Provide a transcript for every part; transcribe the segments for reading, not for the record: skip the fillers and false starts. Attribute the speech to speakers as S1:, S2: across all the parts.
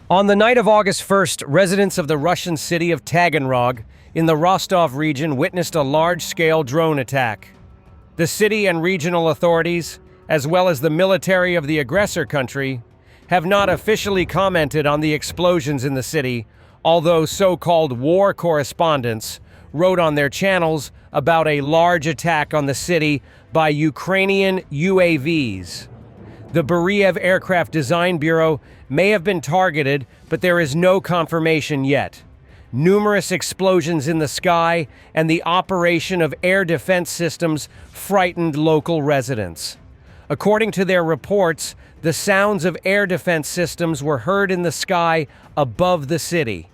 S1: On the night of August 1st, residents of the Russian city of Taganrog in the Rostov region witnessed a large-scale drone attack. The city and regional authorities, as well as the military of the aggressor country, have not officially commented on the explosions in the city, although so-called war correspondents wrote on their channels about a large attack on the city by Ukrainian UAVs. The Bureaucratic Aircraft Design Bureau may have been targeted, but there is no confirmation yet. Numerous explosions in the sky and the operation of air defense systems frightened local residents. According to their reports, the sounds of air defense systems were heard in the sky above the city.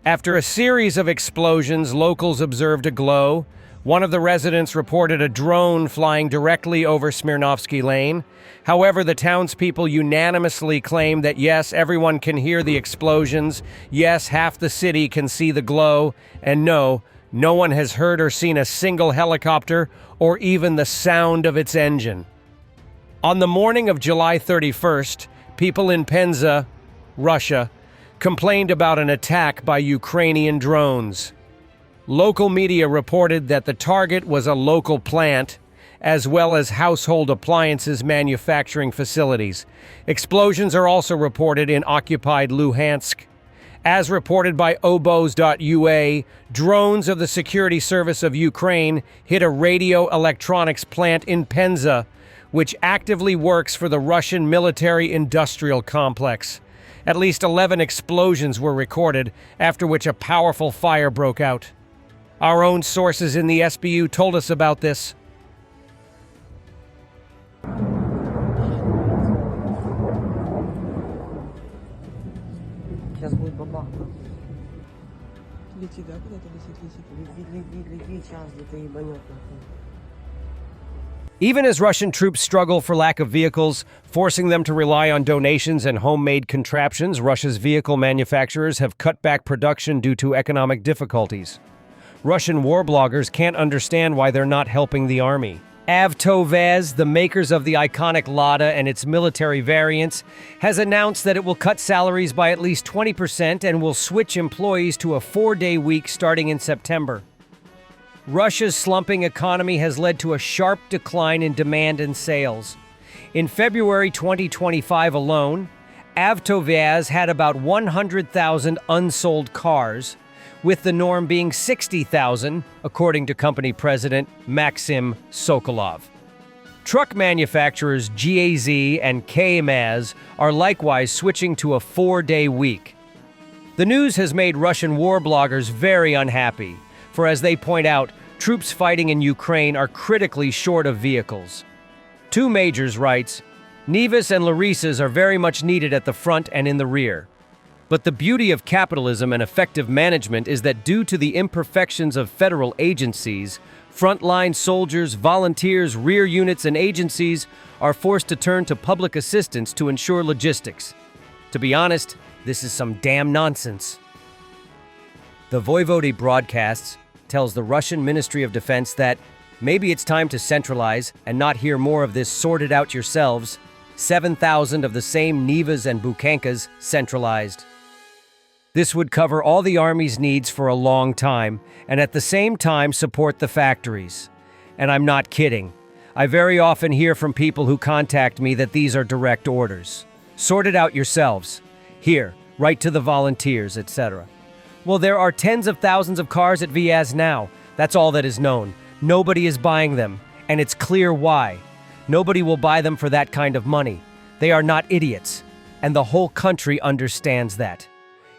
S1: After a series of explosions, locals observed a glow. One of the residents reported a drone flying directly over Smirnovsky Lane. However, the townspeople unanimously claim that yes, everyone can hear the explosions, yes, half the city can see the glow, and no one has heard or seen a single helicopter or even the sound of its engine. On the morning of July 31st, people in Penza, Russia, complained about an attack by Ukrainian drones. Local media reported that the target was a local plant, as well as household appliances manufacturing facilities. Explosions are also reported in occupied Luhansk. As reported by obos.ua, drones of the Security Service of Ukraine hit a radio electronics plant in Penza, which actively works for the Russian military-industrial complex. At least 11 explosions were recorded, after which a powerful fire broke out. Our own sources in the SBU told us about this.
S2: Сейчас будет бабах. Лети, да, куда-то летит. Лети, сейчас где-то ебанет.
S1: Even as Russian troops struggle for lack of vehicles, forcing them to rely on donations and homemade contraptions, Russia's vehicle manufacturers have cut back production due to economic difficulties. Russian war bloggers can't understand why they're not helping the army. Avtovaz, the makers of the iconic Lada and its military variants, has announced that it will cut salaries by at least 20% and will switch employees to a 4-day week starting in September. Russia's slumping economy has led to a sharp decline in demand and sales. In February 2025 alone, Avtovaz had about 100,000 unsold cars, with the norm being 60,000, according to company president Maxim Sokolov. Truck manufacturers GAZ and KMAZ are likewise switching to a 4-day week. The news has made Russian war bloggers very unhappy, for as they point out, troops fighting in Ukraine are critically short of vehicles. Two Majors writes, Nivas and Larisas are very much needed at the front and in the rear. But the beauty of capitalism and effective management is that due to the imperfections of federal agencies, frontline soldiers, volunteers, rear units, and agencies are forced to turn to public assistance to ensure logistics. To be honest, this is some damn nonsense. The Voivode broadcasts tells the Russian Ministry of Defense that maybe it's time to centralize and not hear more of this sorted out yourselves. 7,000 of the same Nivas and Bukankas centralized. This would cover all the Army's needs for a long time, and at the same time support the factories. And I'm not kidding. I very often hear from people who contact me that these are direct orders. Sort it out yourselves. Here, write to the volunteers, etc. Well, there are tens of thousands of cars at VAZ now. That's all that is known. Nobody is buying them, and it's clear why. Nobody will buy them for that kind of money. They are not idiots, and the whole country understands that.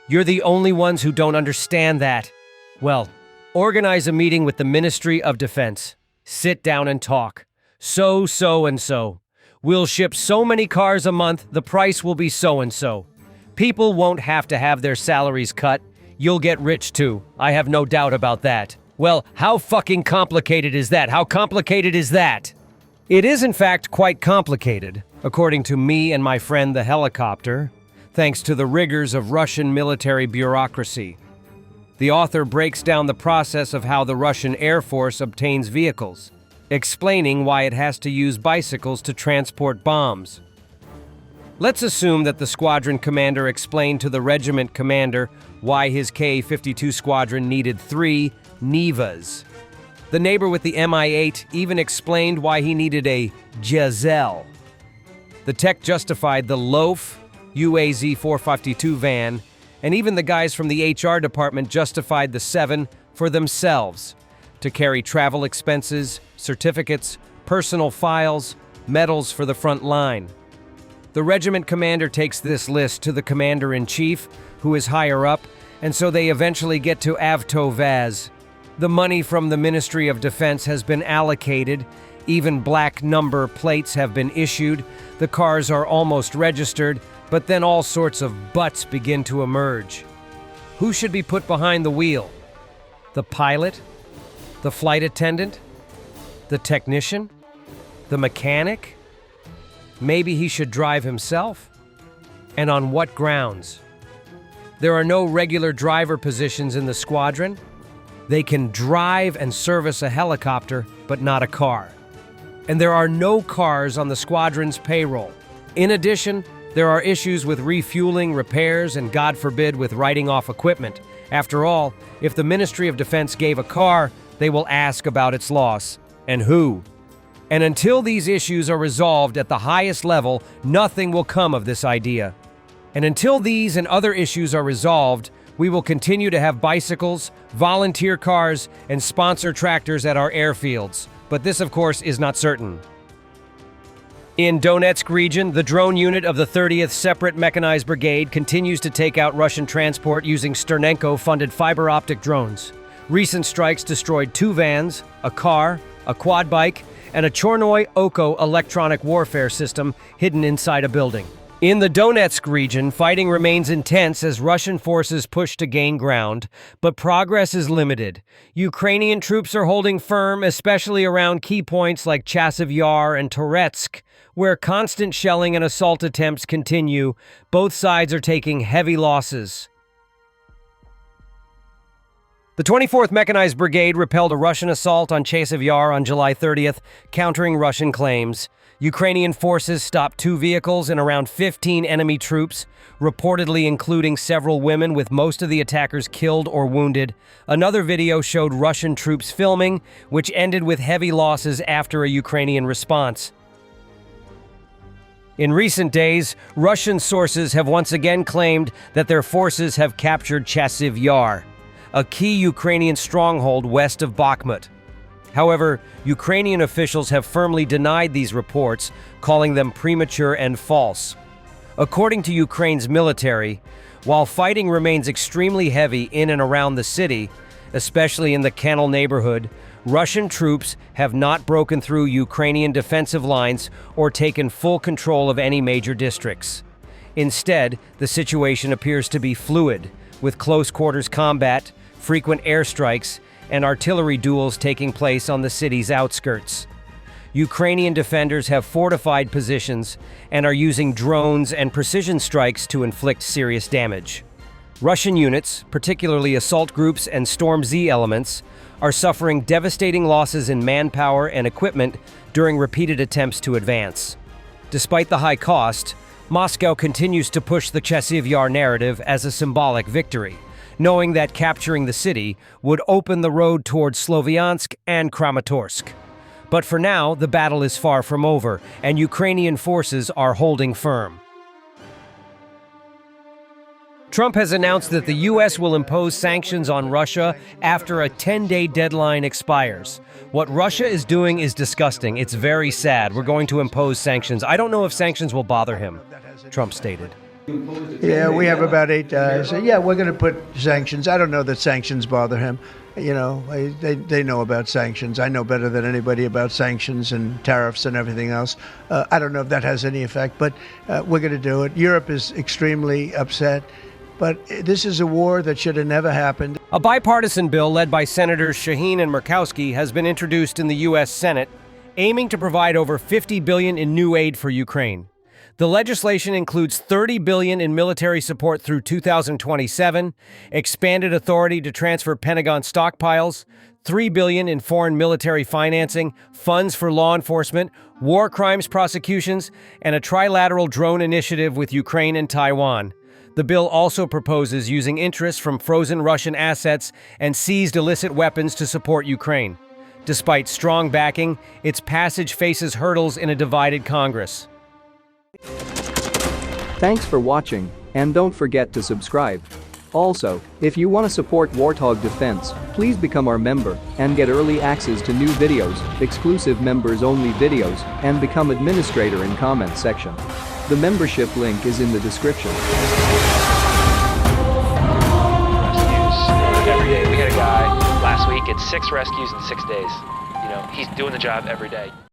S1: You're the only ones who don't understand that. Well, organize a meeting with the Ministry of Defense. Sit down and talk. So. We'll ship so many cars a month, the price will be so-and-so. People won't have to have their salaries cut. You'll get rich too. I have no doubt about that. Well, how fucking complicated is that? How complicated is that? It is in fact quite complicated, according to me and my friend the helicopter, thanks to the rigors of Russian military bureaucracy. The author breaks down the process of how the Russian Air Force obtains vehicles, explaining why it has to use bicycles to transport bombs. Let's assume that the squadron commander explained to the regiment commander why his Ka-52 squadron needed 3 Nivas. The neighbor with the Mi-8 even explained why he needed a Gazelle. The tech justified the Loaf UAZ-452 van, and even the guys from the HR department justified the 7 for themselves, to carry travel expenses, certificates, personal files, medals for the front line. The regiment commander takes this list to the commander-in-chief, who is higher up, and so they eventually get to Avtovaz. The money from the Ministry of Defense has been allocated, even black number plates have been issued, the cars are almost registered, but then all sorts of buts begin to emerge. Who should be put behind the wheel? The pilot? The flight attendant? The technician? The mechanic? Maybe he should drive himself? And on what grounds? There are no regular driver positions in the squadron. They can drive and service a helicopter, but not a car. And there are no cars on the squadron's payroll. In addition, there are issues with refueling, repairs, and God forbid with writing off equipment. After all, if the Ministry of Defense gave a car, they will ask about its loss. And who? And until these issues are resolved at the highest level, nothing will come of this idea. And until these and other issues are resolved, we will continue to have bicycles, volunteer cars, and sponsor tractors at our airfields. But this, of course, is not certain. In Donetsk region, the drone unit of the 30th Separate Mechanized Brigade continues to take out Russian transport using Sternenko-funded fiber optic drones. Recent strikes destroyed 2 vans, a car, a quad bike, and a Chornoy Oko electronic warfare system hidden inside a building. In the Donetsk region, fighting remains intense as Russian forces push to gain ground, but progress is limited. Ukrainian troops are holding firm, especially around key points like Chasiv Yar and Toretsk, where constant shelling and assault attempts continue. Both sides are taking heavy losses. The 24th Mechanized Brigade repelled a Russian assault on Chasiv Yar on July 30th, countering Russian claims. Ukrainian forces stopped 2 vehicles and around 15 enemy troops, reportedly including several women, with most of the attackers killed or wounded. Another video showed Russian troops filming, which ended with heavy losses after a Ukrainian response. In recent days, Russian sources have once again claimed that their forces have captured Chasiv Yar, a key Ukrainian stronghold west of Bakhmut. However, Ukrainian officials have firmly denied these reports, calling them premature and false. According to Ukraine's military, while fighting remains extremely heavy in and around the city, especially in the Canal neighborhood, Russian troops have not broken through Ukrainian defensive lines or taken full control of any major districts. Instead, the situation appears to be fluid, with close-quarters combat, frequent airstrikes, and artillery duels taking place on the city's outskirts. Ukrainian defenders have fortified positions and are using drones and precision strikes to inflict serious damage. Russian units, particularly assault groups and Storm Z elements, are suffering devastating losses in manpower and equipment during repeated attempts to advance. Despite the high cost, Moscow continues to push the Chasiv Yar narrative as a symbolic victory, knowing that capturing the city would open the road towards Sloviansk and Kramatorsk. But for now, the battle is far from over, and Ukrainian forces are holding firm. Trump has announced that the U.S. will impose sanctions on Russia after a 10-day deadline expires. What Russia is doing is disgusting. It's very sad. We're going to impose sanctions. I don't know if sanctions will bother him, Trump stated.
S3: Yeah, we have about 8 guys. Yeah, we're going to put sanctions. I don't know that sanctions bother him. You know, they know about sanctions. I know better than anybody about sanctions and tariffs and everything else. I don't know if that has any effect, but we're going to do it. Europe is extremely upset, but this is a war that should have never happened.
S1: A bipartisan bill led by Senators Shaheen and Murkowski has been introduced in the U.S. Senate, aiming to provide over $50 billion in new aid for Ukraine. The legislation includes $30 billion in military support through 2027, expanded authority to transfer Pentagon stockpiles, $3 billion in foreign military financing, funds for law enforcement, war crimes prosecutions, and a trilateral drone initiative with Ukraine and Taiwan. The bill also proposes using interest from frozen Russian assets and seized illicit weapons to support Ukraine. Despite strong backing, its passage faces hurdles in a divided Congress.
S4: Thanks for watching, and don't forget to subscribe. Also, if you want to support Warthog Defense, please become our member and get early access to new videos, exclusive members-only videos, and become administrator in comment section. The membership link is in the description.
S5: Rescues every day. We had a guy last week at 6 rescues in 6 days. You know, he's doing the job every day.